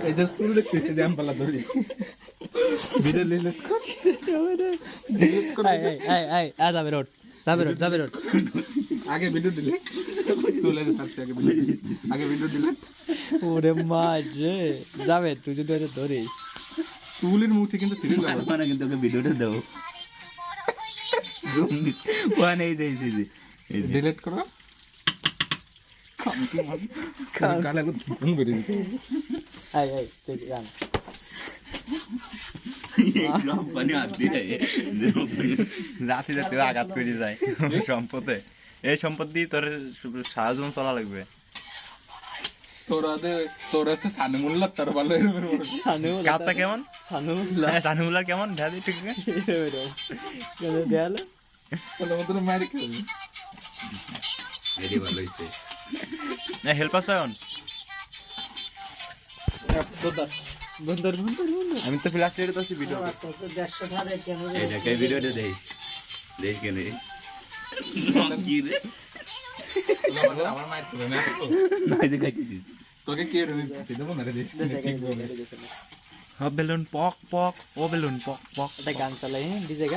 এই যে চুল দেখতেছি যে আমপালা ধরি ভিডিও ডিলিট কর ডিলিট কর যাবে রোড আগে ভিডিও ডিলিট চলে যাচ্ছে আগে ভিডিও ডিলিট ওরে মা রে যাবে তুই যদি এটা ধরিস চুলের মুঠে কিন্তু সিরিয়াল মানে কিন্তু ওকে ভিডিওটা দাও ওয়ান এই দেই ডিলিট করো কালে ফোন করে দিতে তুই গান জাতি জাতীয় আঘাত করে যায় সম্পদে এই সম্পদ দিয়ে তোর সারা জীবন চলা লাগবে তোরা সানুমুল্লাহ তার ভালো কাতটা কেমন সানুমুল্লাহ কেমন ভ্যালি ঠিক দেয়ালে মারি খেলবি ভালো হয়েছে হেল্প আছে এখন আমি তো ফ্ল্যাশ লেটে তো ভিডিও এটাকে ভিডিওটা দেখ কেন কি রে আমার মাইর করে না নাই দেখাচ্ছি তোকে কে দেবো না রে দেশ বেলুন পক পক ও বেলুন পক পক একটা গান চালাই ডিজে গান